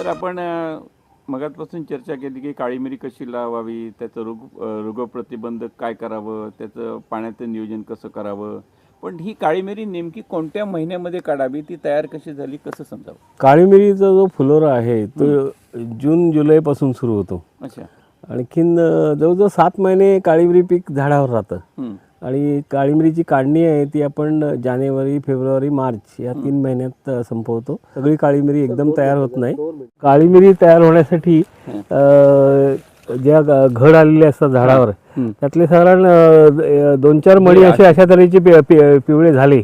Sir आपण मगाचपासून चर्चा केली की काळी मिरी कशी लावावी, त्याचं रोगप्रतिबंधक काय करावं, त्याचं पाण्याचं नियोजन कसं करावं. पण ही काळी मिरी नेमकी कोणत्या महिन्यामध्ये काढावी, ती तयार कशी झाली, कसं समजावं? काळी मिरीचा जो फुलोरा आहे तो जून जुलैपासून सुरू होतो. अच्छा. आणखीन जवळजवळ 7 महिने काळी मिरी पीक झाडावर राहतं. आणि काळी मिरीची काढणी आहे ती आपण जानेवारी, फेब्रुवारी, मार्च या 3 महिन्यात संपवतो. सगळी काळी मिरी एकदम तयार होत नाही. काळी मिरी तयार होण्यासाठी ज्या घड आलेले असतात झाडावर त्यातले साधारण 2-4 मणी अशा तऱ्हेचे पिवळे झाले,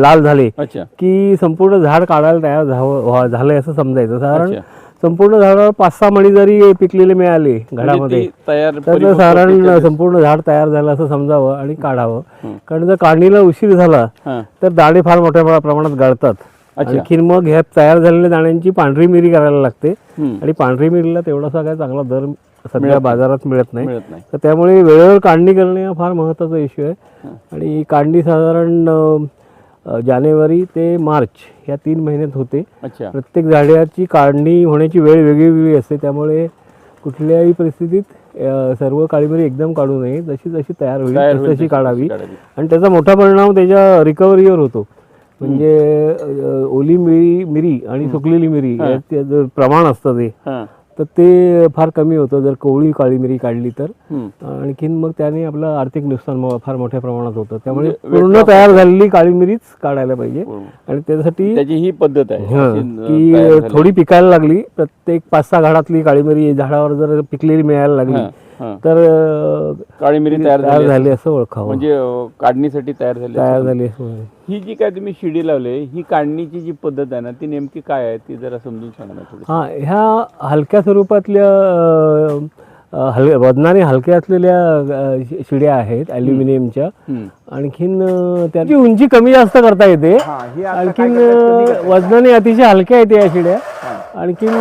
लाल झाले की संपूर्ण झाड काढायला तयार झाले असं समजायचं. साधारण संपूर्ण झाडावर 5-6 मणी जरी पिकलेले मिळाले घडामध्ये तर साधारण संपूर्ण झाड तयार झालं असं समजावं आणि काढावं. कारण जर काढणीला उशीर झाला तर दाणे फार मोठ्या प्रमाणात गळतात. आणखीन मग ह्या तयार झालेल्या दाण्यांची पांढरी मिरी करायला लागते आणि पांढरी मिरीला तेवढासा काय चांगला दर सध्या बाजारात मिळत नाही. तर त्यामुळे वेळेवर काढणी करणे हा फार महत्त्वाचा इश्यू आहे. आणि काढणी साधारण जानेवारी ते मार्च या 3 महिन्यात होते. प्रत्येक झाडाची काढणी होण्याची वेळ वेगळी वेगळी असते. त्यामुळे कुठल्याही परिस्थितीत सर्व काळी मिरी एकदम काढू नये. जशी जशी तयार होईल तशी काढावी. आणि त्याचा मोठा परिणाम त्याच्या रिकव्हरीवर होतो. म्हणजे ओली मिरी आणि सुकलेली मिरी याचं प्रमाण असतं तर ते फार कमी होतं जर कोवळी काळी मिरी काढली तर. आणखीन मग त्याने आपलं आर्थिक नुकसान फार मोठ्या प्रमाणात होतं. त्यामुळे पूर्ण तयार झालेली काळी मिरीच काढायला पाहिजे. आणि त्यासाठी त्याची ही पद्धत आहे की थोडी पिकायला लागली, प्रत्येक 5-6 घाडातली काळी मिरी झाडावर जर पिकलेली मिळायला लागली तर काळी मिरी तयार झाली असं ओळखावं. म्हणजे काढणीसाठी तयार झाली. हो. ही जी काय तुम्ही शिडी लावले, ही काढणीची जी पद्धत आहे ना, ती नेमकी काय आहे ती जरा समजून सांगा ना थोडी. ह्या हलक्या स्वरूपातल्या वजनाने हलक्या असलेल्या शिड्या आहेत ॲल्युमिनियमच्या. आणखीन त्याची उंची कमी जास्त करता येते. आणखीन वजनाने अतिशय हलक्या आहेत या शिड्या. आणखीन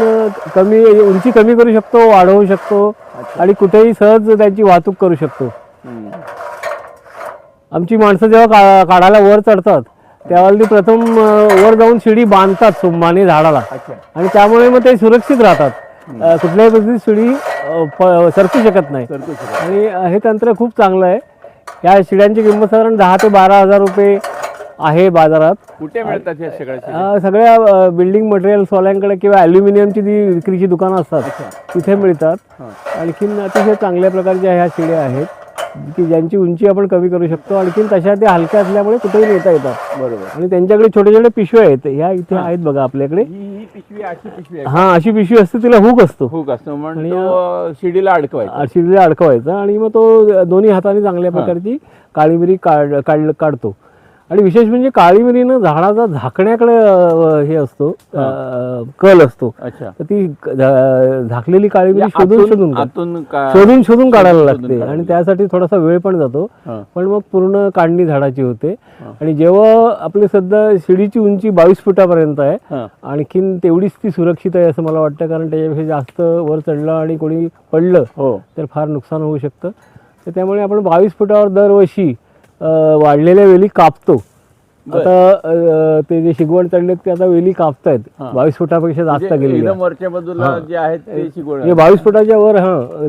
उंची कमी करू शकतो, वाढवू शकतो आणि कुठेही सहज त्याची वाहतूक करू शकतो. आमची माणसं जेव्हा काढायला वर चढतात तेव्हा ती प्रथम वर जाऊन शिडी बांधतात सुंबाने झाडाला. आणि त्यामुळे मग ते सुरक्षित राहतात. कुठल्याही परिस्थितीत शिडी सरकू शकत नाही. आणि हे तंत्र खूप चांगलं आहे. या शिड्यांची किंमत साधारण 10,000 ते 12,000 रुपये आहे बाजारात. कुठे मिळतात सगळ्या बिल्डिंग मटेरियल्सवाल्यांकडे किंवा ॲल्युमिनियमची जी विक्रीची दुकानं असतात तिथे मिळतात. आणखीन अतिशय चांगल्या प्रकारच्या ह्या शिड्या आहेत की ज्यांची उंची आपण कमी करू शकतो. आणखीन तशा त्या हलक्या असल्यामुळे कुठेही नेता येतात. बरोबर. आणि त्यांच्याकडे छोटे छोटे पिशव्या आहेत. ह्या इथे आहेत बघा आपल्याकडे. अशी पिशवी असते, तिला हुक असतो. आणि शिडीला अडकवायचं आणि मग तो दोन्ही हाताने चांगल्या प्रकारची काळी मिरी काढतो. आणि विशेष म्हणजे काळी मिरीनं झाडाचा झाकण्याकडे हे असतो, कल असतो. तर ती झाकलेली काळी मिरी शोधून काढायला लागते. आणि त्यासाठी थोडासा वेळ पण जातो. पण मग पूर्ण काढणी झाडाची होते. आणि जेव्हा आपली सध्या शिडीची उंची 22 फुटापर्यंत आहे, आणखीन तेवढीच ती सुरक्षित आहे असं मला वाटतं. कारण त्याच्यापेक्षा जास्त वर चढलं आणि कोणी पडलं तर फार नुकसान होऊ शकतं. तर त्यामुळे आपण 22 फुटावर दरवर्षी वाढलेल्या वेली कापतो. आता ते जे शिगवण चढले ते आता वेली कापतायत. 22 फुटापेक्षा जास्त गेले. 22 फुटाच्या वर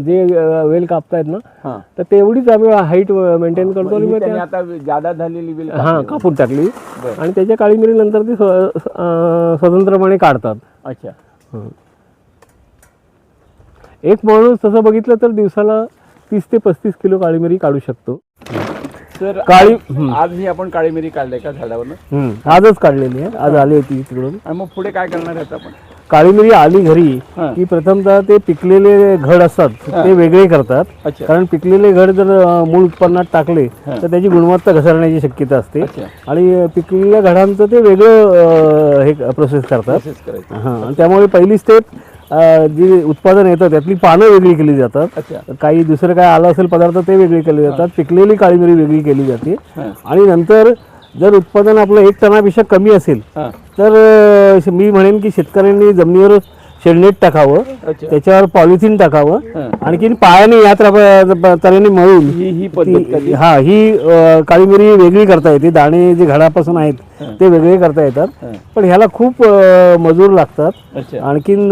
जे वेल कापतायत ना, तर तेवढीच आम्ही हाईट मेंटेन करतो. आणि आता जादा झालेली वेल कापून टाकली आणि त्याच्या काळी मिरी नंतर ती स्वतंत्रपणे काढतात. अच्छा. एक माणूस तसं बघितलं तर दिवसाला 30 ते 35 किलो काळी मिरी काढू शकतो. सर आज ही आपण काळी मिरी काढली का झाडावर? आजच काढलेली आहे. आज आली होती तिकडून. आणि मग पुढे काय करणार आहेत आपण? काळी मिरी आली घरी की प्रथमतः ते पिकलेले घड असतात ते वेगळे करतात. कारण पिकलेले घड जर मूळ उत्पन्नात टाकले तर त्याची गुणवत्ता घसरण्याची शक्यता असते. आणि पिकलेल्या घडांचं ते वेगळं हे प्रोसेस करतात. त्यामुळे पहिली स्टेप जी उत्पादन येतं त्यातली पानं वेगळी केली जातात. काही दुसरं काय आलं असेल पदार्थ ते वेगळे केले जातात. पिकलेली काळी मिरी वेगळी केली जाते. आणि नंतर जर उत्पादन आपलं 1 टनापेक्षा कमी असेल तर मी म्हणेन की शेतकऱ्यांनी जमिनीवर शेडनेट टाकावं, अच्छा. त्याच्यावर पॉलिथिन टाकावं, हं. आणखीन पायाने या तऱ्हेने मळून ही पद्धत का ती? ही काळी मिरी वेगळी करता येते. दाणे जे घडापासून आहेत ते वेगळे करता येतात, हं. पण ह्याला खूप मजूर लागतात. अच्छा. आणखीन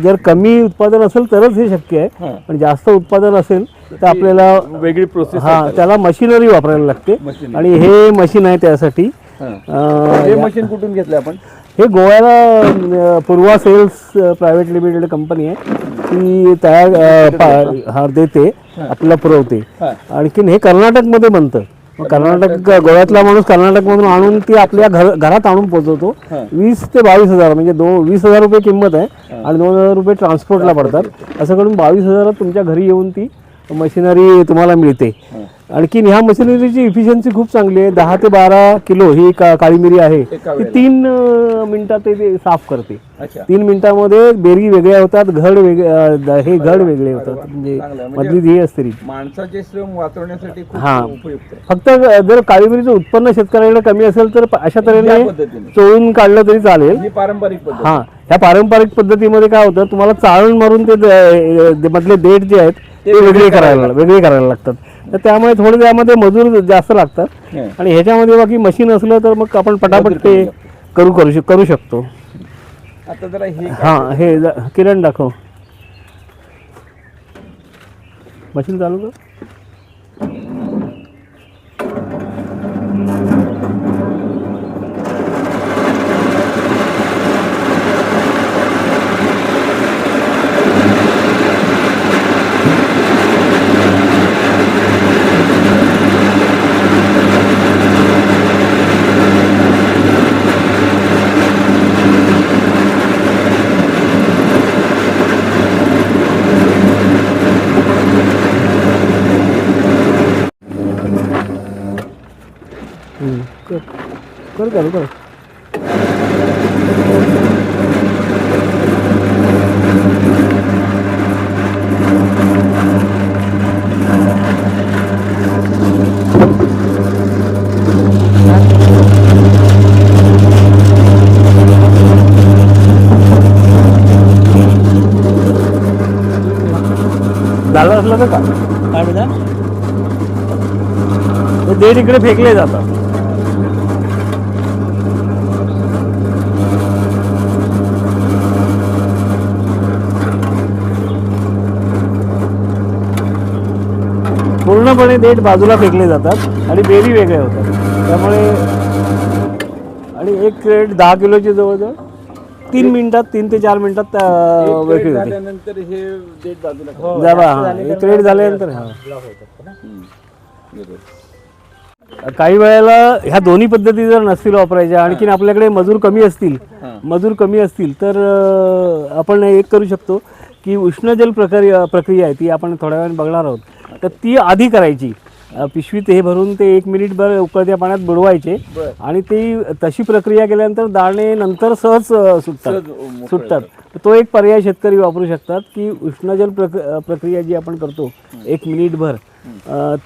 जर कमी उत्पादन असेल तरच हे शक्य आहे, हं. पण जास्त उत्पादन असेल तर आपल्याला वेगळी प्रोसेस त्याला मशिनरी वापरायला लागते. Machinery. आणि हे मशीन आहे त्यासाठी. हे मशीन कुठून घेतलं आपण? हे गोव्याला पूर्वा सेल्स प्रायव्हेट लिमिटेड कंपनी आहे, ती तयार देते, आपल्याला पुरवते. हा. आणखीन हे कर्नाटकमध्ये बनतं. मग गोव्यातला माणूस कर्नाटकमधून आणून ती आपल्या घरात आणून पोहोचवतो. हा. 20 ते 22,000 म्हणजे 20,000 रुपये किंमत आहे आणि 2,000 रुपये ट्रान्सपोर्टला पडतात. असं करून 22,000 तुमच्या घरी येऊन ती मशिनरी तुम्हाला मिळते. आणखीन ह्या मशिनरीची इफिशियन्सी खूप चांगली आहे. 10 ते 12 किलो ही काळी मिरी आहे, ती 3 मिनिटात ते साफ करते. अच्छा. 3 मिनिटामध्ये बेरी वेगळ्या होतात, घड वेगळे होतात. म्हणजे मधली धी असते ती. माणसाचे श्रम वाचवण्यासाठी खूप हा. उपयुक्त आहे. फक्त जर काळी मिरीचं उत्पन्न शेतकऱ्याला कमी असेल तर अशा तऱ्हेने या पद्धतीने. चोळून काढलं तरी चालेल. ही पारंपरिक पद्धत. हा, ह्या पारंपरिक पद्धतीमध्ये काय होतं, तुम्हाला चाळण मारून ते मधले देठ जे आहेत ते वेगळे करायला लागतात. तर त्यामुळे थोडे त्यामध्ये मजूर जास्त लागतात. हं. आणि ह्याच्यामध्ये बाकी मशीन असलं तर मग आपण पटापट ते करू शकतो. आता जरा हे हां, हे किरण दाखव. मशीन चालू कर. कर चालू कर. झालं असलं तर का काढू द्या. ते देठ इकडे फेकले जातात. पूर्णपणे देठ बाजूला फेकले जातात आणि बेरी वेगळे होतात. त्यामुळे आणि एक क्रेट 10 किलोची जवळजवळ 3 मिनिटात 3 ते 4 मिनिटात वेगळी होते. झाल्यानंतर हे डेट बाजूला एक क्रेट झाल्यानंतर काही वेळेला ह्या दोन्ही पद्धती जर नसतील वापरायच्या, आणखीन आपल्याकडे मजूर कमी असतील तर आपण एक करू शकतो की उष्णजल प्रक्रिया आहे, ती आपण थोड्या वेळाने बघणार आहोत. तर ती आधी करायची. पिशवीत हे भरून ते 1 मिनिटभर उकळत्या पाण्यात बुडवायचे आणि ती तशी प्रक्रिया केल्यानंतर दाणे नंतर सहज सुटतात. तो एक पर्याय शेतकरी वापरू शकतात की उष्णजल प्रक्रिया जी आपण करतो 1 मिनिटभर,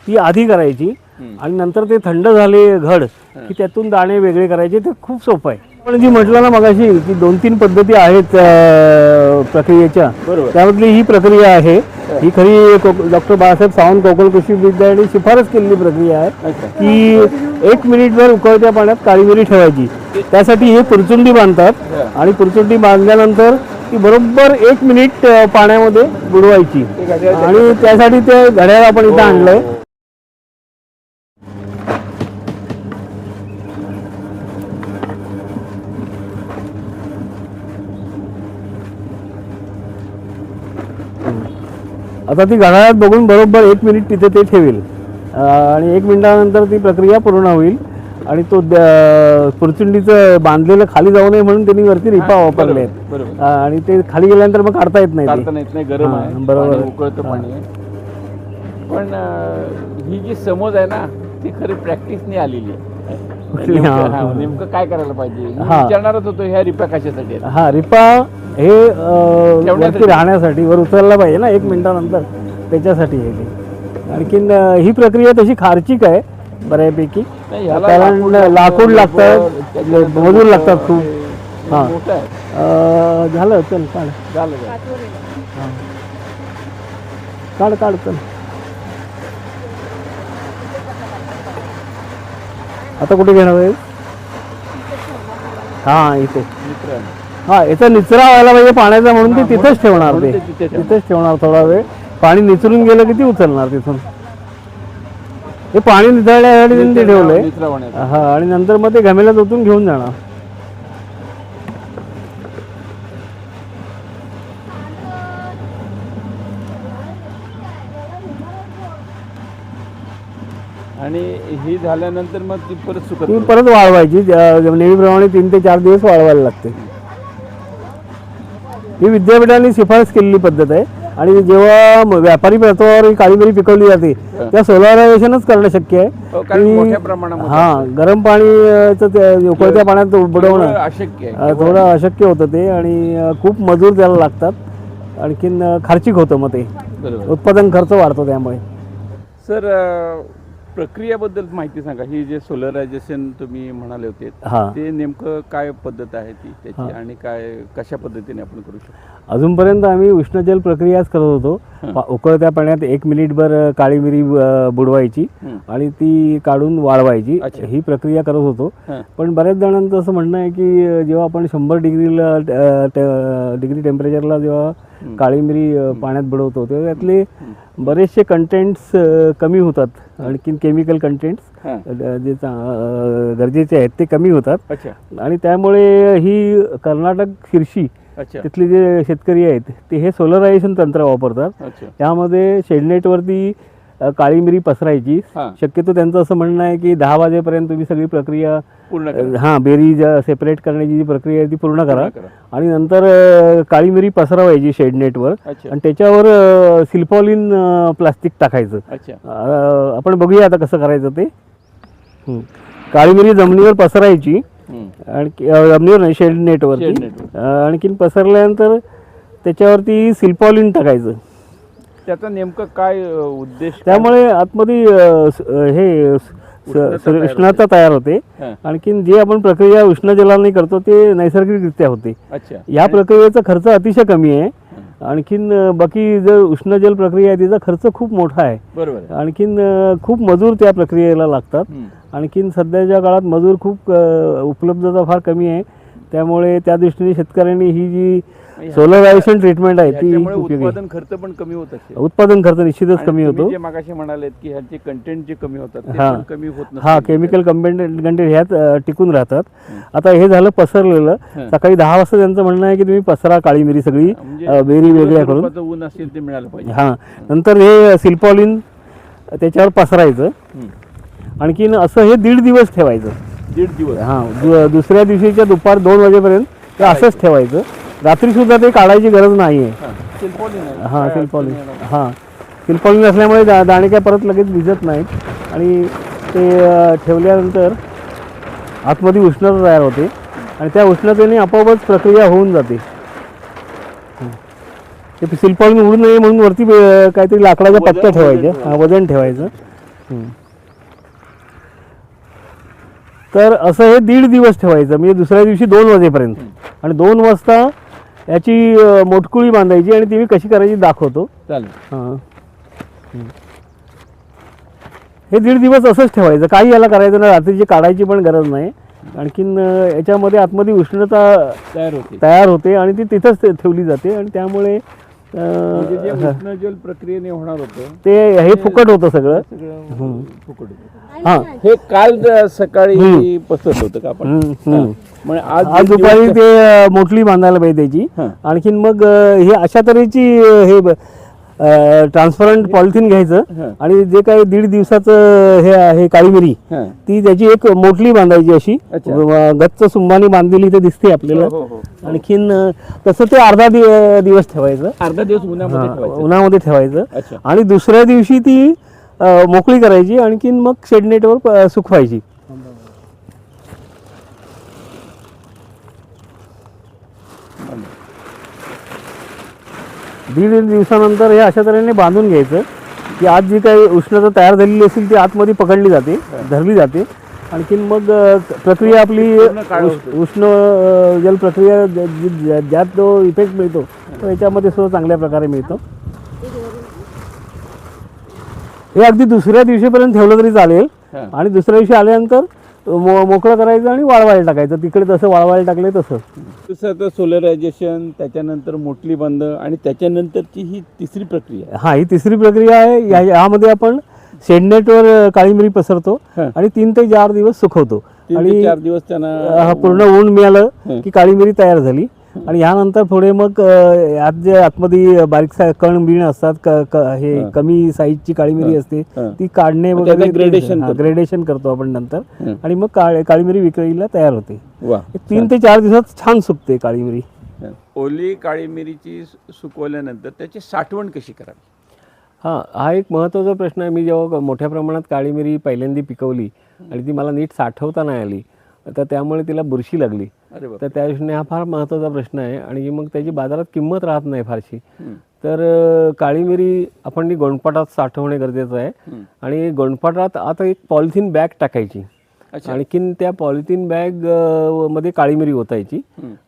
ती आधी करायची आणि नंतर ते थंड झाले घड की त्यातून दाणे वेगळे करायचे. ते खूप सोपं आहे. पण जी म्हटलं ना मगाशी की 2-3 पद्धती आहेत प्रक्रियेच्या, त्यामधली ही प्रक्रिया आहे. ही खरी डॉक्टर बाळासाहेब सावंत कोकण कृषी विद्यालयाने शिफारस केलेली प्रक्रिया आहे की 1 मिनिटभर उकळत्या पाण्यात काळी मिरी ठेवायची. त्यासाठी हे पुरचुंडी बांधतात आणि पुरचुंडी बांधल्यानंतर ती बरोबर 1 मिनिट पाण्यामध्ये बुडवायची. आणि त्यासाठी ते घड्याळ आपण इथं आणलंय. आता ती घड्याळात बघून बरोबर 1 मिनिट तिथे ते ठेवेल आणि 1 मिनिटानंतर ती प्रक्रिया पूर्ण होईल. आणि तो पुरचुंडीचं बांधलेलं खाली जाऊ नये म्हणून त्यांनी वरती रिपा वापरले आहेत आणि ते खाली गेल्यानंतर मग काढता येत नाही. गरम आहे, बरोबर, उकळतं पाणी आहे. पण ही जी समज आहे ना ती खरी प्रॅक्टिसने आलेली आहे. नेमकं काय करायला पाहिजे विचारणारच होतो. ह्या रिपा कशासाठी? रिपा हे वरती राहण्यासाठी, वर उचलला पाहिजे ना 1 मिनिटानंतर, त्याच्यासाठी आहे ते. आणखीन ही प्रक्रिया तशी खार्चिक आहे बऱ्यापैकी, कारण लाकूड लागतं, मजूर लागतात खूप. हां मोठं आहे. झालं चल काढ झालं हां काढ काढ चल. आता कुठे घेणार आहे? हां इथे. मित्रांनो हां याचा निचरा व्हायला पाहिजे पाण्याचा म्हणून ते तिथंच ठेवणार. म्हणून ते ते तिथे ठेवणार. तिथेच ठेवणार थोडा वेळ. पाणी निचरून गेलं की ती उचलणार तिथून. हे पाणी निचळण्यासाठी त्यांनी ते ठेवलंय. मित्र होण्याचं. हा आणि नंतर मग ते घमेल्यात ओतून घेऊन जाणार. आणि ही झाल्यानंतर मग ती परत सुकत ती नाही. परत वाळवायची. नेहमीप्रमाणे 3 ते 4 दिवस वाळवायला लागते. ही विद्यापीठाने शिफारस केलेली पद्धत आहे. आणि जेव्हा व्यापारी तत्वावर ही काळी मिरी पिकवली जाते त्या सोलारायझेशनच करणं शक्य आहे. हो, कारण मोठ्या प्रमाणामध्ये हां गरम पाणी उकळत्या पाण्यात बुडवणं अशक्य आहे. थोडं अशक्य होतं ते. आणि खूप मजूर त्याला लागतात. आणखीन खर्चिक होतं मग ते. बरोबर. उत्पादन खर्च वाढतो त्यामुळे. सर प्रक्रियाबद्दल माहिती सांगा. ही जे सोलरायझेशन तुम्ही म्हणाले होते हां ते नेमकं काय पद्धत आहे ती त्याची आणि काय कशा पद्धतीने आपण करू शकतो? अजूनपर्यंत आम्ही उष्णजल प्रक्रियाच करत होतो. उकळत्या पाण्यात 1 मिनिटभर काळी मिरी बुडवायची आणि ती काढून वाळवायची. ही प्रक्रिया करत होतो. पण बऱ्याच जणांचं असं म्हणणं आहे की जेव्हा आपण 100 डिग्री टेम्परेचरला जेव्हा काळी मिरी पाण्यात बुडवतो तेव्हा त्यातले बरेचसे कंटेंट्स कमी होतात. आणखीन केमिकल कंटेंट्स जे गरजेचे आहेत ते कमी होतात. अच्छा. आणि त्यामुळे ही कर्नाटक शिर्शी अच्छा. तिथले जे शेतकरी आहेत ते हे सोलरायझेशन तंत्र वापरतात. अच्छा. त्यामध्ये शेडनेटवरती काळी मिरी पसरायची. शक्यतो त्यांचं असं म्हणणं आहे की 10 वाजेपर्यंत तुम्ही सगळी प्रक्रिया बेरीज सेपरेट करण्याची जी प्रक्रिया आहे ती पूर्ण करा. आणि नंतर काळी मिरी पसरवायची शेडनेटवर आणि त्याच्यावर सिल्पॉलिन प्लास्टिक टाकायचं. आपण बघूया आता कसं करायचं ते. काळी मिरी जमिनीवर पसरायची. आणखी जमिनीवर नाही शेडनेटवरती. आणखीन पसरल्यानंतर त्याच्यावरती सिल्पॉलिन टाकायचं. त्याचा नेमकं काय उद्देश? त्यामुळे आतमध्ये हे उष्णता तयार होते. आणखीन जे आपण प्रक्रिया उष्ण जलाने करतो ते नैसर्गिकरित्या होते. या प्रक्रियेचा खर्च अतिशय कमी आहे. आणखीन बाकी जर उष्णजल प्रक्रिया आहे तिचा खर्च खूप मोठा आहे. बरोबर. आणखीन खूप मजूर त्या प्रक्रियेला लागतात. आणखीन सध्याच्या काळात मजूर खूप उपलब्धता फार कमी आहे. त्यामुळे त्या दृष्टीने शेतकऱ्यांनी ही जी सोलरायझेशन ट्रीटमेंट आहे ती उत्पादन खर्च पण कमी होत असेल. उत्पादन खर्च निश्चितच कमी होतो. जे मागाशी म्हणालेत की ह्याचे कंटेंट जे कमी होतात ते पण कमी होत नसतात. हा केमिकल कंटेंट ह्यात टिकून राहतात. आता हे झालं पसरलेलं. सकाळी 10 वाजता त्यांचं म्हणणं आहे की तुम्ही पसरा काळी मिरी सगळी बेरी वेगळ्या करून. ऊन असेल ते मिळालं पाहिजे. हां नंतर हे सिल्पॉलिन त्याच्यावर पसरायचं. आणखीन असं हे 1.5 दिवस ठेवायचं. 1.5 दिवस. हां दुसऱ्या दिवशीच्या दुपार 2 वाजेपर्यंत ते असंच ठेवायचं. रात्री सुद्धा ते काढायची गरज नाही आहे. हां सिल्पॉलिन. हां सिल्पॉलिन असल्यामुळे दाणे काय परत लगेच भिजत नाहीत. आणि ते ठेवल्यानंतर आतमध्ये उष्णता तयार होते आणि त्या उष्णतेने आपोआपच प्रक्रिया होऊन जाते. ते सिल्पॉलिन उडू नये म्हणून वरती काहीतरी लाकडाच्या पट्ट्या ठेवायच्या. वजन ठेवायचं. तर असं हे 1.5 दिवस ठेवायचं. म्हणजे दुसऱ्या दिवशी 2 वाजेपर्यंत. आणि 2 वाजता याची मोटकुळी बांधायची आणि ती मी कशी करायची दाखवतो. चालेल. हां हे 1.5 दिवस असंच ठेवायचं. काही याला करायचं नाही. रात्रीची काढायची पण गरज नाही. आणखीन याच्यामध्ये आतमध्ये उष्णता तयार होते आणि ती तिथंच ठेवली जाते. आणि त्यामुळे उष्णजल प्रक्रियेने होणार होतं ते हे फुकट होतं सगळं. फुकट होतं. हां हे काल सकाळी पसरलं होतं का आपण? आज दुपारी ते मोटली बांधायला पाहिजे त्याची. आणखीन मग हे अशा तऱ्हेची हे ट्रान्सपरंट पॉलिथिन घ्यायचं आणि जे काही 1.5 दिवसाचं हे आहे काळी मिरी ती त्याची एक मोटली बांधायची. अशी गच्च सुंबानी बांधलेली इथे दिसते आपल्याला. आणखीन तसं ते अर्धा दिवस ठेवायचं. अर्धा दिवस उन्हामध्ये ठेवायचं. आणि दुसऱ्या दिवशी ती मोकळी करायची. आणखीन मग शेडनेटवर सुकवायची. दीड दिवसानंतर हे अशा तऱ्हेने बांधून घ्यायचं की आज जी काही उष्णता तयार झालेली असेल ती आतमध्ये पकडली जाते, धरली जाते. आणखीन मग प्रक्रिया आपली उष्ण जल प्रक्रिया ज्यात जो इफेक्ट मिळतो तो याच्यामध्ये सुद्धा चांगल्या प्रकारे मिळतो. हे अगदी दुसऱ्या दिवशीपर्यंत ठेवलं तरी चालेल आणि दुसऱ्या दिवशी आल्यानंतर मोकळं करायचं आणि वाळवायला टाकायचं. तिकडे तसं वाळवायला टाकले तसं. दुसरं सोलरायझेशन, त्याच्यानंतर मोटली बंद आणि त्याच्यानंतरची ही तिसरी प्रक्रिया. हा, ही तिसरी प्रक्रिया आहे. यामध्ये आपण शेडनेटवर काळी मिरी पसरतो आणि 3 ते 4 दिवस सुकवतो आणि 4 दिवस त्यांना पूर्ण ऊन मिळालं की काळी मिरी तयार झाली. आणि ह्यानंतर पुढे मग आत जे आतमध्ये बारीक कण बिण असतात, हे कमी साईजची काळी मिरी असते ती काढणे वगैरे ग्रेडेशन करतो आपण नंतर आणि मग काळी मिरी विक्रीला तयार होते. 3 ते 4 दिवसात छान सुकते काळी मिरी. ओली काळी मिरीची सुकवल्यानंतर त्याची साठवण कशी करावी? हा एक महत्त्वाचा प्रश्न आहे. मी जेव्हा मोठ्या प्रमाणात काळी मिरी पहिल्यांदा पिकवली आणि ती मला नीट साठवता नाही आली तर त्यामुळे तिला बुरशी लागली. तर त्या दृष्टीने हा फार महत्त्वाचा प्रश्न आहे आणि मग त्याची बाजारात किंमत राहत नाही फारशी. तर काळी मिरी आपण ती गोंडपाटात साठवणे गरजेचं आहे आणि गोंडपाटात आता एक पॉलिथिन बॅग टाकायची. आणखीन त्या पॉलिथिन बॅग मध्ये काळी मिरी ओतायची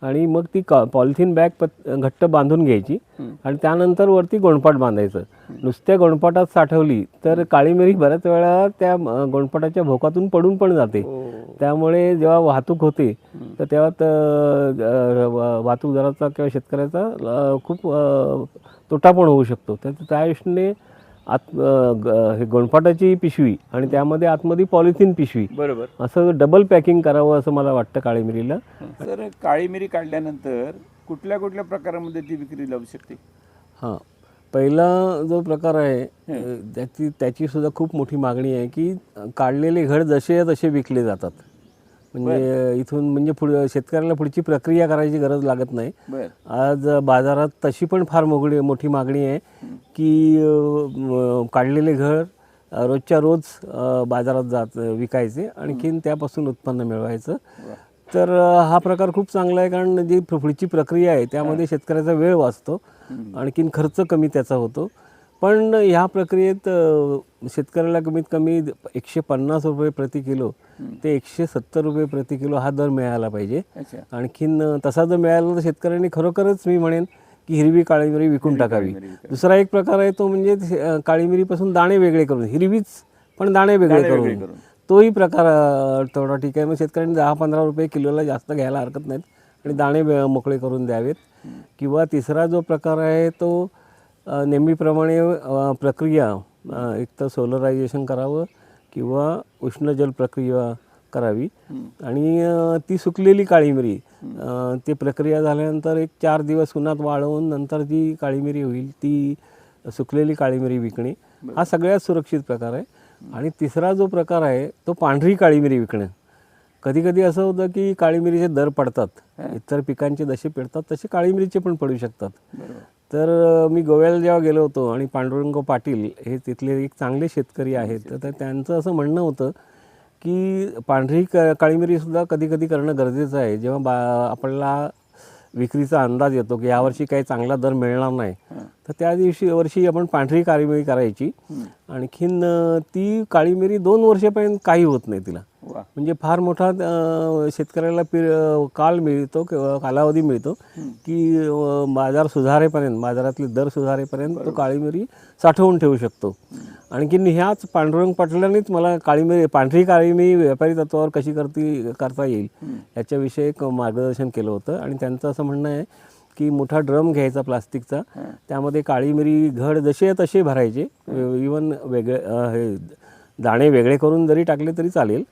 आणि मग ती पॉलिथिन बॅग घट्ट बांधून घ्यायची आणि त्यानंतर वरती गोंडपाट बांधायचं. नुसत्या गोंडपाटात साठवली तर काळी मिरी बऱ्याच वेळा त्या गोंडपाटाच्या भोकातून पडून पण जाते. त्यामुळे जेव्हा वाहतूक होते तर तेव्हा वाहतूकदाराचा किंवा शेतकऱ्याचा खूप तोटा पण होऊ शकतो. तर त्या दृष्टीने हे गोंडपाटाची पिशवी आणि त्यामध्ये आतमध्ये पॉलिथिन पिशवी बरोबर असं डबल पॅकिंग करावं असं मला वाटतं काळी मिरीला. तर काळी मिरी काढल्यानंतर कुठल्या कुठल्या प्रकारामध्ये ती विक्री लावू शकते? हां, पहिला जो प्रकार आहे त्याची सुद्धा खूप मोठी मागणी आहे की काढलेले घड जसे तसे विकले जातात. म्हणजे इथून म्हणजे पुढे शेतकऱ्याला पुढची प्रक्रिया करायची गरज लागत नाही. आज बाजारात तशी पण फार मोठी मागणी आहे की काढलेले घड रोजच्या रोज बाजारात विकायचे आणखीन त्यापासून उत्पन्न मिळवायचं. तर हा प्रकार खूप चांगला आहे कारण जी पुढची प्रक्रिया आहे त्यामध्ये शेतकऱ्याचा वेळ वाचतो आणखीन खर्च कमी त्याचा होतो. पण ह्या प्रक्रियेत शेतकऱ्याला कमीत कमी 150 रुपये प्रति किलो ते 170 रुपये प्रति किलो हा दर मिळाला पाहिजे. आणखीन तसा जर मिळाला तर शेतकऱ्यांनी खरोखरच मी म्हणेन की हिरवी काळी मिरी विकून टाकावी. दुसरा एक प्रकार आहे तो म्हणजे काळी मिरीपासून दाणे वेगळे करून, हिरवीच पण दाणे वेगळे करून, तोही प्रकार थोडा ठीक आहे. मग शेतकऱ्यांनी 10-15 रुपये किलोला जास्त घ्यायला हरकत नाहीत आणि दाणे मोकळे करून द्यावेत. किंवा तिसरा जो प्रकार आहे तो नेहमीप्रमाणे प्रक्रिया एक तर सोलरायझेशन करावं किंवा उष्ण जल प्रक्रिया करावी आणि ती सुकलेली काळी मिरी ती प्रक्रिया झाल्यानंतर 1-4 दिवस उन्हात वाळवून नंतर जी काळी मिरी होईल ती सुकलेली काळी मिरी विकणे हा सगळ्यात सुरक्षित प्रकार आहे. आणि तिसरा जो प्रकार आहे तो पांढरी काळी मिरी विकणं. कधी कधी असं होतं की काळी मिरीचे दर पडतात, इतर पिकांचे जसे पडतात तसे काळी मिरीचे पण पडू शकतात. तर मी गोव्याला जेव्हा गेलो होतो आणि पांडुरंग पाटील हे तिथले एक चांगले शेतकरी आहेत तर त्यांचं असं म्हणणं होतं की पांढरी काळी मिरीसुद्धा कधी कधी करणं गरजेचं आहे. जेव्हा आपल्याला विक्रीचा अंदाज येतो की यावर्षी काही चांगला दर मिळणार नाही तर त्या वर्षी आपण पांढरी काळी मिरी करायची. आणखीन ती काळी मिरी 2 वर्षापर्यंत काही होत नाही तिला. म्हणजे फार मोठा शेतकऱ्याला काल मिळतो किंवा कालावधी मिळतो की बाजार सुधारेपर्यंत, बाजारातले दर सुधारेपर्यंत तो काळी मिरी साठवून ठेवू शकतो. आणखीन ह्याच पांडुरंग पाटलांनीच मला पांढरी काळी मिरी व्यापारी तत्वावर कशी करता येईल याच्याविषयी एक मार्गदर्शन केलं होतं. आणि त्यांचं असं म्हणणं आहे की मोठा ड्रम घ्यायचा प्लास्टिकचा, त्यामध्ये काळी मिरी घड जसे तसे भरायचे, इवन हे दाणे वेगळे करून जरी टाकले तरी चालेल.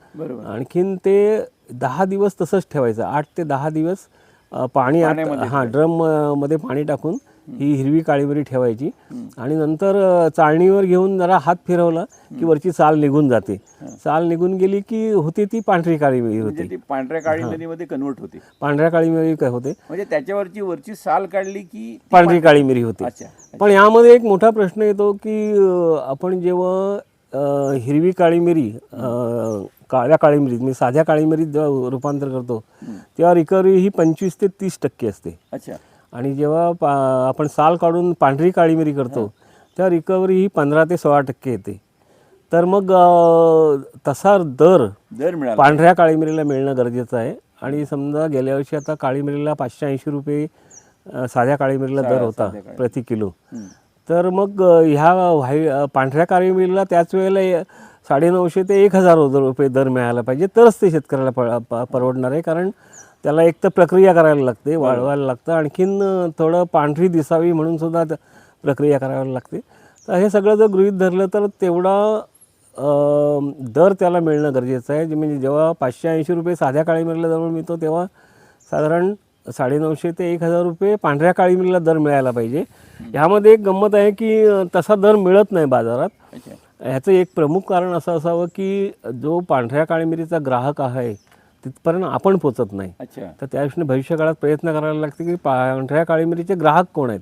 आणखीन ते 10 दिवस तसंच ठेवायचं, 8 ते 10 दिवस पाणी ड्रम मध्ये पाणी टाकून ही हिरवी काळी मिरी ठेवायची आणि नंतर चाळणीवर घेऊन जरा हात फिरवला की वरची साल निघून जाते. साल निघून गेली की होती ती पांढरी काळी मिरी होती. ती पांढऱ्या काळी मिरीमध्ये कन्वर्ट होते. पांढऱ्या काळी मिरी काय होते म्हणजे त्याच्यावरची वरची साल काढली की पांढरी काळी मिरी होते. पण यामध्ये एक मोठा प्रश्न येतो की आपण जेव्हा हिरवी काळी मिरी काळ्या काळी मिरीत म्हणजे साध्या काळी मिरीत जेव्हा रूपांतर करतो तेव्हा रिकव्हरी ही 25 ते 30% असते. आणि जेव्हा आपण साल काढून पांढरी काळी मिरी करतो तेव्हा रिकव्हरी ही 15 ते 16% येते. तर मग तसा दर मिळाला पांढऱ्या काळी मिरीला मिळणं गरजेचं आहे. आणि समजा गेल्या वर्षी आता काळी मिरीला 580 रुपये साध्या काळी मिरीला दर होता प्रति किलो. तर मग ह्या पांढऱ्या काळी मिरीला त्याच वेळेला 950 ते 1000 रुपये दर मिळायला पाहिजे, तरच ते शेतकऱ्याला परवडणार आहे. कारण त्याला एक तर प्रक्रिया करायला लागते, वाळवायला लागतं, आणखीन थोडं पांढरी दिसावी म्हणून सुद्धा प्रक्रिया करावी लागते. तर हे सगळं जर गृहीत धरलं तर तेवढा दर त्याला मिळणं गरजेचं आहे. म्हणजे जेव्हा 580 रुपये साध्या काळी मिरीला दर मिळतो, तेव्हा साधारण 950 ते 1000 रुपये पांढऱ्या काळी मिरीला दर मिळायला पाहिजे. ह्यामध्ये एक गंमत आहे की तसा दर मिळत नाही बाजारात. ह्याचं एक प्रमुख कारण असं असावं की जो पांढऱ्या काळी मिरीचा ग्राहक आहे तिथपर्यंत आपण पोचत नाही. तर त्या दृष्टीने भविष्यकाळात प्रयत्न करायला लागते की पांढऱ्या काळी मिरीचे ग्राहक कोण आहेत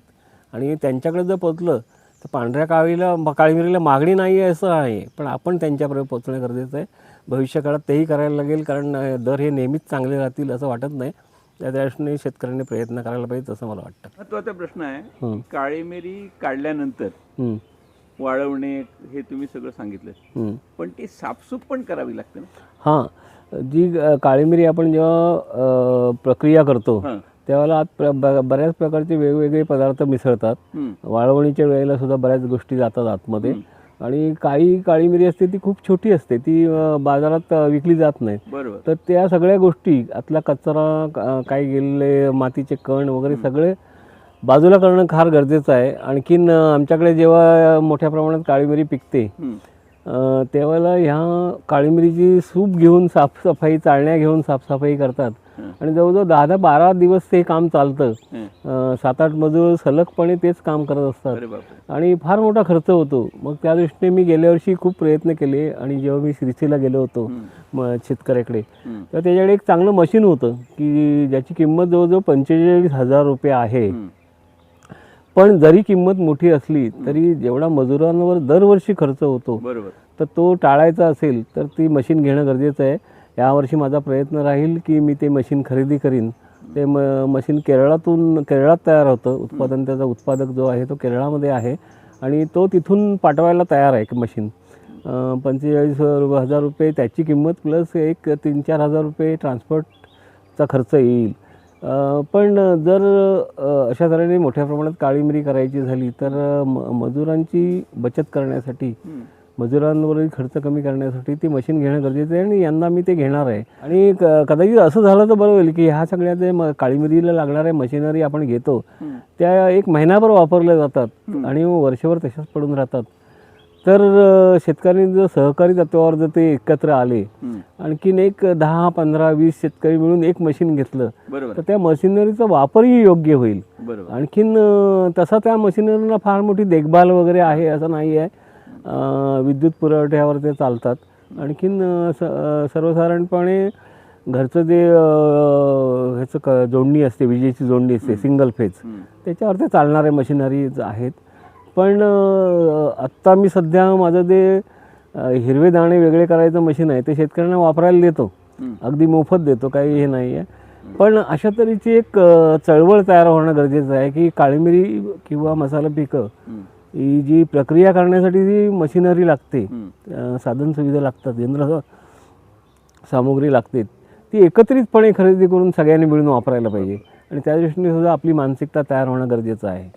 आणि त्यांच्याकडे जर पोचलं तर पांढऱ्या काळी मिरीला मागणी नाही आहे असं आहे, पण आपण त्यांच्यापर्यंत पोचणं गरजेचं आहे. भविष्यकाळात तेही करायला लागेल, कारण दर हे नेहमीच चांगले राहतील असं वाटत नाही. त्या दृष्टीने शेतकऱ्यांनी प्रयत्न करायला पाहिजे असं मला वाटतं. महत्त्वाचा प्रश्न आहे, काळी मिरी काढल्यानंतर वाळवणे हे तुम्ही सगळं सांगितलं, पण ती साफसूफ पण करावी लागते ना? हां, जी काळी मिरी आपण जेव्हा प्रक्रिया करतो त्यावेळेला आत बऱ्याच प्रकारचे वेगवेगळे पदार्थ मिसळतात. वाळवणीच्या वेळेला सुद्धा बऱ्याच गोष्टी जातात आतमध्ये. आणि काही काळी मिरी असते ती खूप छोटी असते, ती बाजारात विकली जात नाही. तर त्या सगळ्या गोष्टी, आतला कचरा, काही गेलेले मातीचे कण वगैरे सगळे बाजूला करणं फार गरजेचं आहे. आणखीन आमच्याकडे जेव्हा मोठ्या प्रमाणात काळी मिरी पिकते त्यावेळेला ह्या काळी मिरीची सूप घेऊन साफसफाई, चाळण्या घेऊन साफसफाई करतात. आणि जवळजवळ 10-12 दिवस ते काम चालतं. 7-8 मजूर सलगपणे तेच काम करत असतात आणि फार मोठा खर्च होतो. मग त्या दृष्टीने मी गेल्या वर्षी खूप प्रयत्न केले आणि जेव्हा मी श्रीसीला गेलो होतो शेतकऱ्याकडे, तर त्याच्याकडे एक चांगलं मशीन होतं की ज्याची किंमत जवळजवळ 45,000 रुपये आहे. पण जरी किंमत मोठी असली तरी जेवढा मजुरांवर दरवर्षी खर्च होतो तर तो टाळायचा असेल तर ती मशीन घेणं गरजेचं आहे. यावर्षी माझा प्रयत्न राहील की मी ते मशीन खरेदी करीन. ते मशीन केरळात तयार होतं. त्याचा उत्पादक जो आहे तो केरळामध्ये आहे आणि तो तिथून पाठवायला तयार आहे मशीन. 45,000 रुपये त्याची किंमत, प्लस एक 3-4 हजार रुपये ट्रान्सपोर्टचा खर्च येईल. पण जर अशा तऱ्हेने मोठ्या प्रमाणात काळी मिरी करायची झाली तर मजुरांची बचत करण्यासाठी, मजुरांवरील खर्च कमी करण्यासाठी ती मशीन घेणं गरजेचं आहे आणि यंदा मी ते घेणार आहे. आणि कदाचित असं झालं तर बरं होईल की ह्या सगळ्या जे काळी मिरीला लागणाऱ्या मशिनरी आपण घेतो त्या 1 महिनाभर वापरल्या जातात आणि वर्षभर तशाच पडून राहतात. तर शेतकऱ्यांनी जर सहकारी तत्वावर जर ते एकत्र आले, आणखीन एक 10-15-20 शेतकरी मिळून एक मशीन घेतलं तर त्या मशिनरीचा वापरही योग्य होईल. आणखीन तसा त्या मशिनरीला फार मोठी देखभाल वगैरे आहे असं नाही आहे. विद्युत पुरवठ्यावर ते चालतात. आणखीन सर्वसाधारणपणे घरचं जे ह्याचं जोडणी असते, विजेची जोडणी असते सिंगल फेज, त्याच्यावर ते चालणारे मशिनरीज आहेत. पण आत्ता मी सध्या माझं जे हिरवे दाणे वेगळे करायचं मशीन आहे ते शेतकऱ्यांना वापरायला देतो, अगदी मोफत देतो, काही हे नाही आहे. पण अशा तऱ्हेची एक चळवळ तयार होणं गरजेचं आहे की काळी मिरी किंवा मसाला पिकं ही जी प्रक्रिया करण्यासाठी जी मशिनरी लागते, साधन सुविधा लागतात, यंत्र सामुग्री लागते, ती एकत्रितपणे खरेदी करून सगळ्यांनी मिळून वापरायला पाहिजे. आणि त्या दृष्टीने सुद्धा आपली मानसिकता तयार होणं गरजेचं आहे.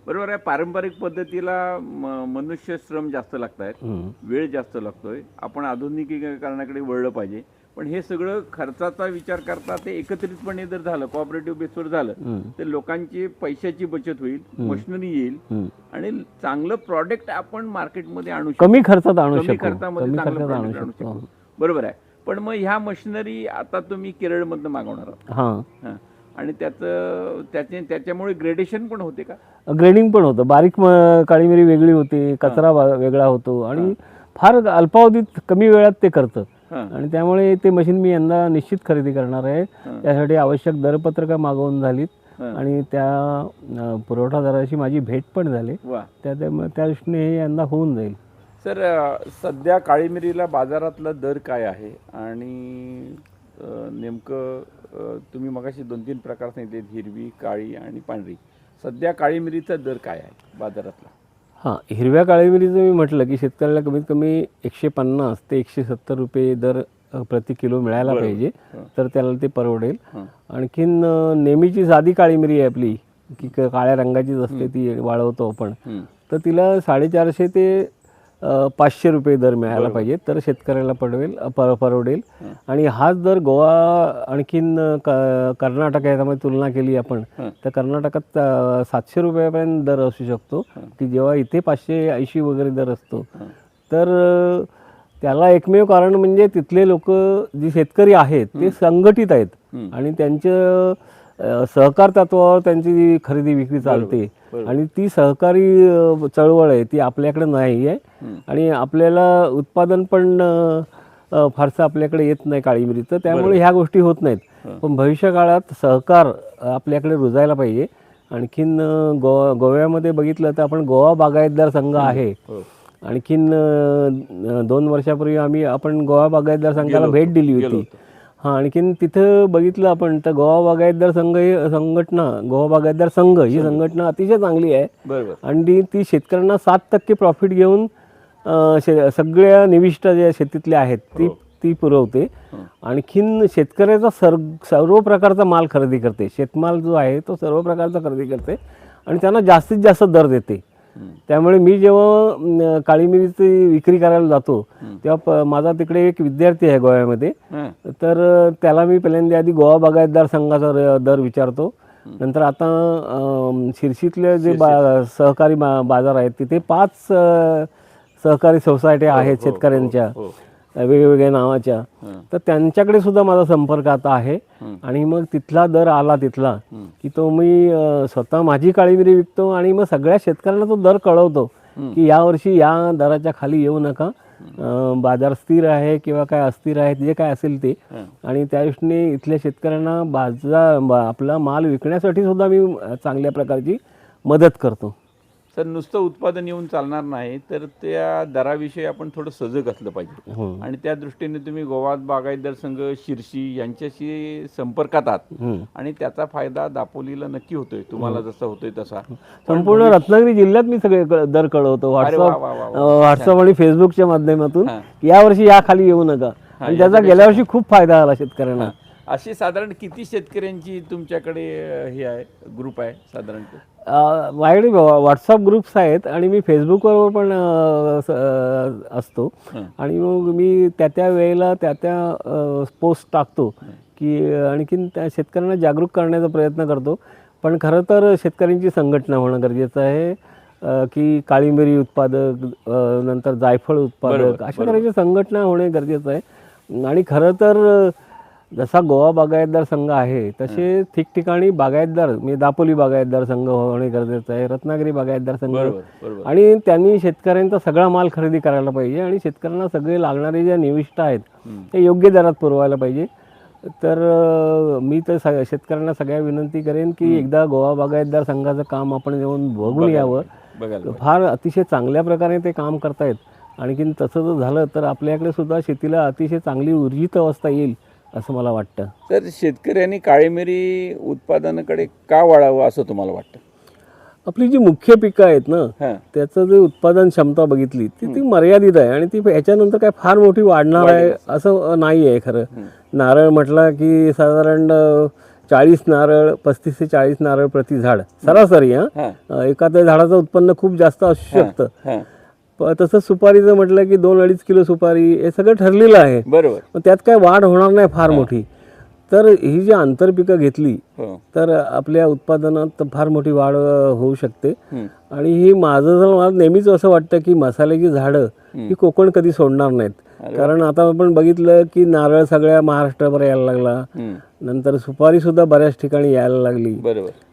बरोबर आहे. पारंपरिक पद्धतीला मनुष्य श्रम जास्त लागत आहेत, वेळ जास्त लागतोय. आपण आधुनिकीकरणाकडे वळलं पाहिजे. पण हे सगळं खर्चाचा विचार करता ते एकत्रितपणे जर झालं, कोऑपरेटिव्ह बेसवर झालं तर लोकांची पैशाची बचत होईल, मशिनरी येईल आणि चांगलं प्रॉडक्ट आपण मार्केटमध्ये आणू शकतो, कमी खर्चात आणू शकतो. खर्चामध्ये चांगलं प्रॉडक्ट आणू शकतो. बरोबर आहे. पण मग ह्या मशिनरी आता तुम्ही केरळमधनं मागवणार आहात आणि त्याच्यामुळे ग्रेडेशन पण होते का? ग्रेडिंग पण होतं. बारीक काळी मिरी वेगळी होते, कचरा वेगळा होतो आणि फार अल्पावधीत कमी वेळात ते करतं. आणि त्यामुळे ते मशीन मी यंदा निश्चित खरेदी करणार आहे. त्यासाठी आवश्यक दरपत्रकं मागवून झालीत आणि त्या पुरवठादाराशी माझी भेट पण झाली. त्या दृष्टीने हे यंदा होऊन जाईल. सर, सध्या काळी मिरीला बाजारातला दर काय आहे आणि नेमकं तुम्ही मगाशी 2-3 प्रकार सांगितले, हिरवी, काळी आणि पांढरी. सध्या काळी मिरीचा दर काय आहे बाजारातला? हां, हिरव्या काळी मिरीचं मी म्हटलं की शेतकऱ्याला कमीत कमी 150 ते 170 रुपये दर प्रति किलो मिळायला पाहिजे, तर त्याला ते परवडेल. आणखीन नेहमीची साधी काळी मिरी आहे आपली, की काळ्या रंगाचीच असते, ती वाळवतो आपण, तर तिला 450 ते 500 रुपये दर मिळायला पाहिजे, तर शेतकऱ्याला परवडेल. आणि हाच दर गोवा आणखीन कर्नाटक याच्यामध्ये तुलना केली आपण, तर कर्नाटकात 700 रुपयापर्यंत दर असू शकतो, की जेव्हा इथे 580 वगैरे दर असतो. तर त्याला एकमेव कारण म्हणजे तिथले लोक जे शेतकरी आहेत ते संघटित आहेत आणि त्यांचं सहकार तत्वावर त्यांची खरेदी विक्री चालते. आणि ती सहकारी चळवळ आहे, ती आपल्याकडे नाही आहे. आणि आपल्याला उत्पादन पण फारसं आपल्याकडे येत नाही काळी मिरीचं, त्यामुळे ह्या गोष्टी होत नाहीत. पण भविष्यकाळात सहकार आपल्याकडे रुजायला पाहिजे. आणखीन गोव्यामध्ये बघितलं तर आपण गोवा बागायतदार संघ आहे. आणखीन 2 वर्षापूर्वी आपण गोवा बागायतदार संघाला भेट दिली होती. हां, आणखीन तिथं बघितलं आपण तर गोवा बागायतदार संघ ही संघटना, गोवा बागायतदार संघ ही संघटना अतिशय चांगली आहे. आणि ती शेतकऱ्यांना 7% प्रॉफिट घेऊन सगळ्या निविष्ठा ज्या शेतीतल्या आहेत ती पुरवते. आणखीन शेतकऱ्याचा सर्व प्रकारचा माल खरेदी करते, शेतमाल जो आहे तो सर्व प्रकारचा खरेदी करते आणि त्यांना जास्तीत जास्त दर देते. त्यामुळे मी जेव्हा काळी मिरीची विक्री करायला जातो तेव्हा माझा तिकडे एक विद्यार्थी आहे गोव्यामध्ये, तर त्याला मी पहिल्यांदा आधी गोवा बागायतदार संघाचा दर विचारतो. नंतर आता शिर्शीतले जे सहकारी बाजार आहेत तिथे 5 सहकारी सोसायटी आहेत शेतकऱ्यांच्या वेगवेगळ्या नावाच्या, तर त्यांच्याकडे सुद्धा माझा संपर्क आता आहे. आणि मग तिथला दर आला तिथला की तो मी स्वतः माझी काळी मिरी विकतो आणि मग सगळ्या शेतकऱ्यांना तो दर कळवतो की यावर्षी या दराच्या खाली येऊ नका, बाजार स्थिर आहे किंवा काय अस्थिर आहे जे काय असेल ते. आणि त्या दृष्टीने इथल्या शेतकऱ्यांना आपला माल विकण्यासाठी सुद्धा मी चांगल्या प्रकारची मदत करतो. सर, नुसतं उत्पादन येऊन चालणार नाही, तर त्या दराविषयी आपण थोडं सजग असलं पाहिजे. आणि त्या दृष्टीने तुम्ही गोवा बागायतदार संघ, शिर्शी यांच्याशी संपर्कात आहात आणि त्याचा फायदा दापोलीला नक्की होतोय, तुम्हाला जसा होतोय तसा. संपूर्ण रत्नागिरी जिल्ह्यात मी सगळे दर कळवतो व्हॉट्सअप आणि फेसबुकच्या माध्यमातून. यावर्षी या खाली येऊ नका, आणि त्याचा गेल्या वर्षी खूप फायदा आला शेतकऱ्यांना. अशी साधारण किती शेतकऱ्यांची तुमच्याकडे हे आहे, ग्रुप आहे साधारणतः? माझ्याकडे व्हॉट्सअप ग्रुप्स आहेत आणि मी फेसबुकवर पण असतो. आणि मग मी त्या वेळेला त्या पोस्ट टाकतो की आणखीन त्या शेतकऱ्यांना जागरूक करण्याचा प्रयत्न करतो. पण खरं तर शेतकऱ्यांची संघटना होणं गरजेचं आहे, की काळी मिरी उत्पादक, नंतर जायफळ उत्पादक, अशा प्रकारची संघटना होणे गरजेचं आहे. आणि खरं तर जसा गोवा बागायतदार संघ आहे तसे ठिकठिकाणी बागायतदार, म्हणजे दापोली बागायतदार संघ होणे गरजेचं आहे, रत्नागिरी बागायतदार संघ. आणि त्यांनी शेतकऱ्यांचा सगळा माल खरेदी करायला पाहिजे आणि शेतकऱ्यांना सगळे लागणारे ज्या निविष्ठा आहेत ते योग्य दरात पुरवायला पाहिजे. तर मी तर शेतकऱ्यांना सगळ्या विनंती करेन की एकदा गोवा बागायतदार संघाचं काम आपण येऊन बघून यावं. फार अतिशय चांगल्या प्रकारे ते काम करतायत. आणखीन तसं जर झालं तर आपल्याकडे सुद्धा शेतीला अतिशय चांगली ऊर्जित अवस्था येईल असं मला वाटतं. तर शेतकऱ्यांनी काळी मिरी उत्पादनाकडे का वळावं असं तुम्हाला वाटतं? आपली जी मुख्य पिकं आहेत ना, त्याचं जे उत्पादन क्षमता बघितली ती मर्यादित आहे आणि ती ह्याच्यानंतर काय फार मोठी वाढणार आहे असं नाही आहे. खरं नारळ म्हटलं की साधारण 40 नारळ, 35 ते 40 नारळ प्रति झाड सरासरी. एखाद्या झाडाचं उत्पन्न खूप जास्त असू शकतं. तसं सुपारीचं म्हटलं की 2-2.5 किलो सुपारी, हे सगळं ठरलेलं आहे. बरोबर. मग त्यात काय वाढ होणार नाही फार मोठी. तर ही जी आंतरपिकं घेतली तर आपल्या उत्पादनात फार मोठी वाढ होऊ शकते. आणि ही मला नेहमीच असं वाटतं की मसाल्याची झाडं ही कोकण कधी सोडणार नाहीत. कारण आता आपण बघितलं की नारळ सगळ्या महाराष्ट्रावर यायला लागला, नंतर सुपारी सुद्धा बऱ्याच ठिकाणी यायला लागली.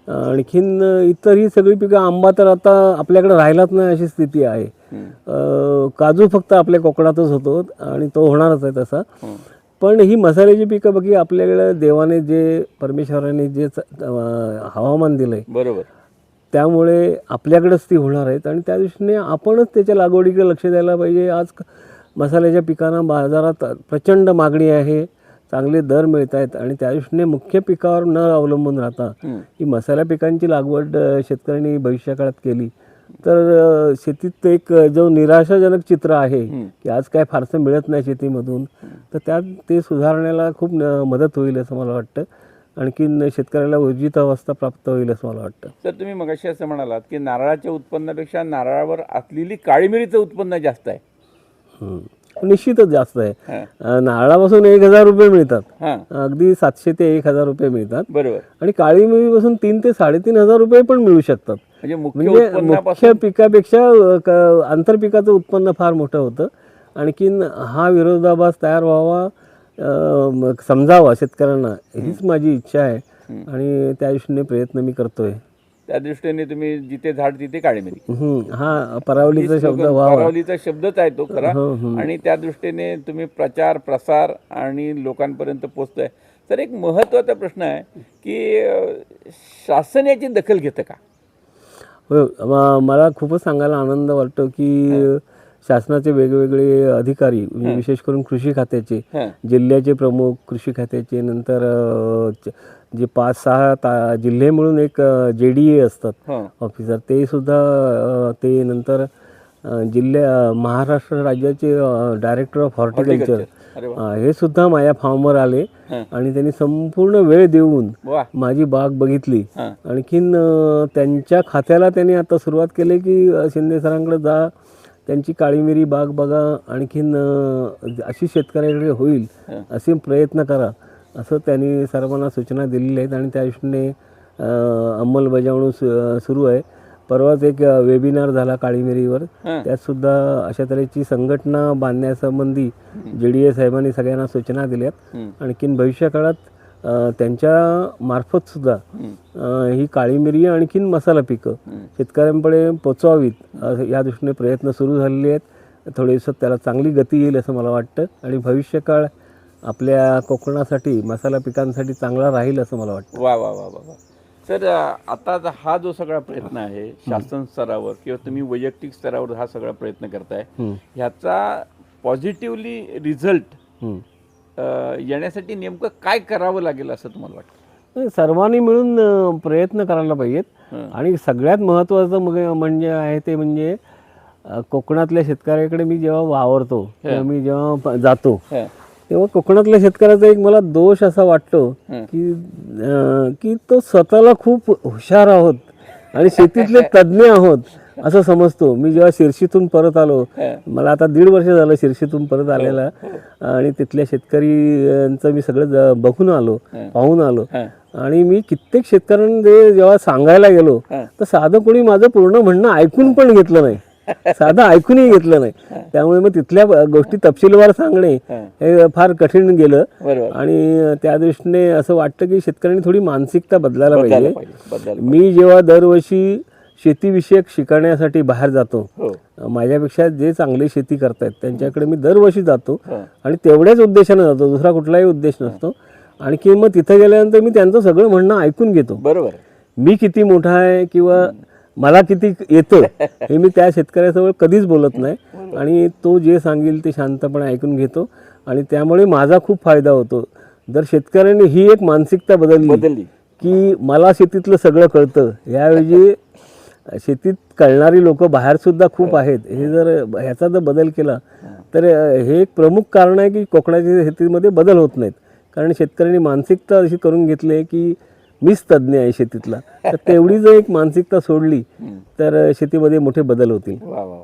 आणखीन इतर ही सगळी पिकं, आंबा तर आता आपल्याकडे राहिलाच नाही अशी स्थिती आहे. काजू फक्त आपल्या कोकणातच होतो आणि तो होणारच आहे तसा. पण ही मसाल्याची पिकं बघी आपल्याकडे देवाने जे, परमेश्वराने जे हवामान दिलंय, बरोबर, त्यामुळे आपल्याकडेच ती होणार आहेत. आणि त्या दृष्टीने आपणच त्याच्या लागवडीकडे लक्ष द्यायला पाहिजे. आज मसाल्याच्या पिकांना बाजारात प्रचंड मागणी आहे, चांगले दर मिळत आहेत. आणि त्या दृष्टीने मुख्य पिकावर न अवलंबून राहता ही मसाल्या पिकांची लागवड शेतकऱ्यांनी भविष्यकाळात केली तर शेतीत एक जो निराशाजनक चित्र आहे की आज काय फारसं मिळत नाही शेतीमधून, तर त्यात ते सुधारण्याला खूप मदत होईल असं मला वाटतं. आणखीन शेतकऱ्याला ऊर्जित अवस्था प्राप्त होईल असं मला वाटतं. सर, तुम्ही मगाशी असं म्हणालात की नारळाच्या उत्पन्नापेक्षा नारळावर असलेली काळी मिरीचं उत्पन्न जास्त आहे. निश्चितच जास्त आहे. हां. नारळापासून 1,000 रुपये मिळतात, हां, अगदी 700 ते 1,000 रुपये मिळतात. बरोबर. आणि काळी मिरीपासून 3 ते 3,500 रुपये पण मिळू शकतात. म्हणजे मुख्य म्हणजे उत्पन्नापासून मुख्य पिकापेक्षा आंतरपिकाचं उत्पन्न फार मोठं होतं. आणखीन हा विरोधाभास तयार व्हावा, समजावा शेतकऱ्यांना, हीच माझी इच्छा आहे आणि त्या दृष्टीने प्रयत्न मी करतोय. त्या दृष्टीने तुम्ही जिथे झाड तिथे काळी मिरी, हा परावलीचा शब्द व्हावा. परावलीचा शब्दच आहे तो खरा. आणि त्या दृष्टीने तुम्ही प्रचार प्रसार आणि लोकांपर्यंत पोहोचतोय. तर एक महत्त्वाचा प्रश्न आहे की शासन याची दखल घेतं का? होय, मला खूपच सांगायला आनंद वाटतो की शासनाचे वेगवेगळे अधिकारी, म्हणजे विशेष करून कृषी खात्याचे, जिल्ह्याचे प्रमुख कृषी खात्याचे, नंतर जे 5-6 जिल्हे मिळून एक JDA असतात ऑफिसर, ते सुद्धा, ते नंतर महाराष्ट्र राज्याचे डायरेक्टर ऑफ हॉर्टिकल्चर, हे सुद्धा माझ्या फार्मवर आले आणि त्यांनी संपूर्ण वेळ देऊन माझी बाग बघितली. आणखीन त्यांच्या खात्याला त्यांनी आता सुरुवात केली की शिंदे सरांकडे जा, त्यांची काळी मिरी बाग बघा, आणखीन अशी शेतकऱ्याकडे होईल असे प्रयत्न करा, असं त्यांनी सर्वांना सूचना दिलेल्या आहेत. आणि त्या दृष्टीने अंमलबजावणी सुरू आहे. परवाच एक वेबिनार झाला काळी मिरीवर, त्यातसुद्धा अशा तऱ्हेची संघटना बांधण्यासंबंधी JDA साहेबांनी सगळ्यांना सूचना दिल्यात. आणखीन भविष्य काळात त्यांच्या मार्फत सुद्धा ही काळी मिरी आणखीन मसाला पिकं शेतकऱ्यांकडे पोचवावीत या दृष्टीने प्रयत्न सुरू झालेले आहेत. थोडे दिवसात त्याला चांगली गती येईल असं मला वाटतं आणि भविष्यकाळ आपल्या कोकणासाठी, मसाला पिकांसाठी चांगला राहील असं मला वाटतं. वा वा वा वा. सर, आता हा जो सगळा प्रयत्न आहे शासन स्तरावर किंवा तुम्ही वैयक्तिक स्तरावर हा सगळा प्रयत्न करताय, ह्याचा पॉझिटिव्हली रिझल्ट येण्यासाठी नेमकं काय करावं लागेल असं तुम्हाला वाटतं? सर्वांनी मिळून प्रयत्न करायला पाहिजेत. आणि सगळ्यात महत्त्वाचं म्हणजे आहे ते म्हणजे कोकणातल्या शेतकऱ्याकडे मी जेव्हा वावरतो किंवा मी जेव्हा जातो तेव्हा कोकणातल्या शेतकऱ्याचा एक मला दोष असा वाटतो की तो स्वतःला खूप हुशार आहोत आणि शेतीतले तज्ज्ञ आहोत असं समजतो. मी जेव्हा शिर्शीतून परत आलो, मला आता 1.5 वर्ष झालं शिर्शीतून परत आलेला, आणि तिथल्या शेतकऱ्यांचं मी सगळं बघून आलो, पाहून आलो. आणि मी कित्येक शेतकऱ्यांमध्ये जेव्हा सांगायला गेलो तर साधं कोणी माझं पूर्ण म्हणणं ऐकून पण घेतलं नाही, साधं ऐकूनही घेतलं नाही. त्यामुळे मग तिथल्या गोष्टी तपशीलवार सांगणे हे फार कठीण गेलं. आणि त्या दृष्टीने असं वाटतं की शेतकऱ्यांनी थोडी मानसिकता बदलायला पाहिजे. मी जेव्हा दरवर्षी शेतीविषयक शिकण्यासाठी बाहेर जातो, माझ्यापेक्षा जे चांगली शेती करतायत त्यांच्याकडे मी दरवर्षी जातो आणि तेवढ्याच उद्देशाने जातो, दुसरा कुठलाही उद्देश नसतो. आणखी मग तिथे गेल्यानंतर मी त्यांचं सगळं म्हणणं ऐकून घेतो. बरोबर, मी किती मोठा आहे किंवा मला किती येतं हे मी त्या शेतकऱ्याजवळ कधीच बोलत नाही. आणि तो जे सांगेल ते शांतपणे ऐकून घेतो आणि त्यामुळे माझा खूप फायदा होतो. जर शेतकऱ्यांनी ही एक मानसिकता बदलली की मला शेतीतलं सगळं कळतं, याऐवजी शेतीत कळणारी लोक बाहेरसुद्धा खूप आहेत, हे जर ह्याचा जर बदल केला तर हे एक प्रमुख कारण आहे की कोकणाच्या शेतीमध्ये बदल होत नाहीत. कारण शेतकऱ्यांनी मानसिकता अशी करून घेतली आहे की मीच तज्ज्ञ आहे शेतीतला. तर तेवढी जर एक मानसिकता सोडली तर शेतीमध्ये मोठे बदल होतील. वा वा.